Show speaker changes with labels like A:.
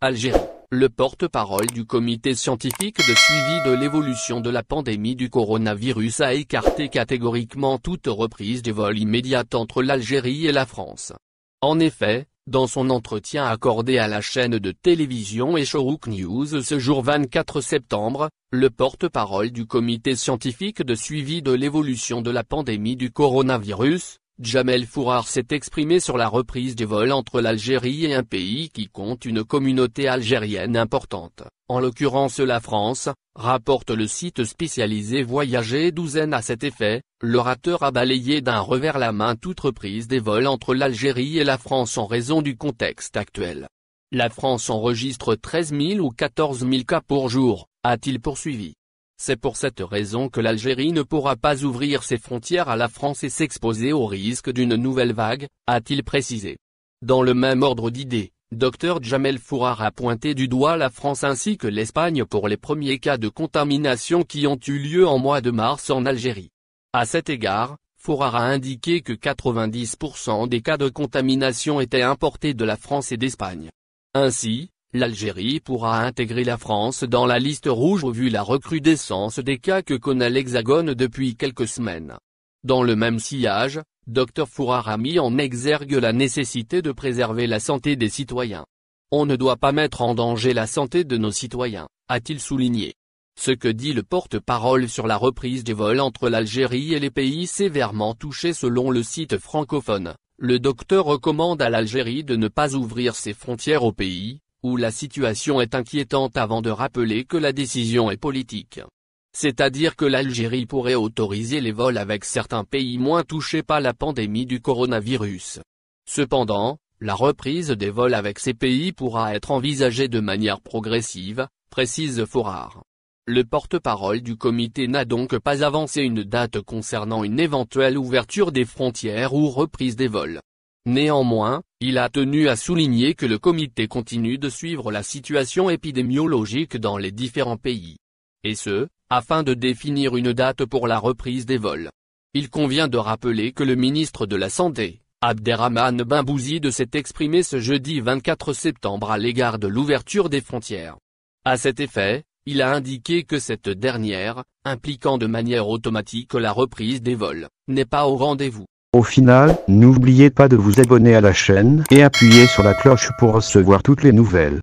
A: Algérie. Le porte-parole du comité scientifique de suivi de l'évolution de la pandémie du coronavirus a écarté catégoriquement toute reprise des vols immédiate entre l'Algérie et la France. En effet, dans son entretien accordé à la chaîne de télévision Echouk News ce jour 24 septembre, le porte-parole du comité scientifique de suivi de l'évolution de la pandémie du coronavirus, Djamel Fourar s'est exprimé sur la reprise des vols entre l'Algérie et un pays qui compte une communauté algérienne importante, en l'occurrence la France, rapporte le site spécialisé Voyager Douzaine. À cet effet, l'orateur a balayé d'un revers la main toute reprise des vols entre l'Algérie et la France en raison du contexte actuel. La France enregistre 13 000 ou 14 000 cas pour jour, a-t-il poursuivi. C'est pour cette raison que l'Algérie ne pourra pas ouvrir ses frontières à la France et s'exposer au risque d'une nouvelle vague, a-t-il précisé. Dans le même ordre d'idées, Dr Djamel Fourar a pointé du doigt la France ainsi que l'Espagne pour les premiers cas de contamination qui ont eu lieu en mois de mars en Algérie. À cet égard, Fourar a indiqué que 90% des cas de contamination étaient importés de la France et d'Espagne. Ainsi, l'Algérie pourra intégrer la France dans la liste rouge vu la recrudescence des cas que connaît l'Hexagone depuis quelques semaines. Dans le même sillage, Dr Fourar a mis en exergue la nécessité de préserver la santé des citoyens. On ne doit pas mettre en danger la santé de nos citoyens, a-t-il souligné. Ce que dit le porte-parole sur la reprise des vols entre l'Algérie et les pays sévèrement touchés selon le site francophone, le docteur recommande à l'Algérie de ne pas ouvrir ses frontières au pays, où la situation est inquiétante avant de rappeler que la décision est politique. C'est-à-dire que l'Algérie pourrait autoriser les vols avec certains pays moins touchés par la pandémie du coronavirus. Cependant, la reprise des vols avec ces pays pourra être envisagée de manière progressive, précise Fourar. Le porte-parole du comité n'a donc pas avancé une date concernant une éventuelle ouverture des frontières ou reprise des vols. Néanmoins, il a tenu à souligner que le comité continue de suivre la situation épidémiologique dans les différents pays. Et ce, afin de définir une date pour la reprise des vols. Il convient de rappeler que le ministre de la Santé, Abderrahmane Ben Bouzid s'est exprimé ce jeudi 24 septembre à l'égard de l'ouverture des frontières. À cet effet, il a indiqué que cette dernière, impliquant de manière automatique la reprise des vols, n'est pas au rendez-vous.
B: Au final, n'oubliez pas de vous abonner à la chaîne et appuyer sur la cloche pour recevoir toutes les nouvelles.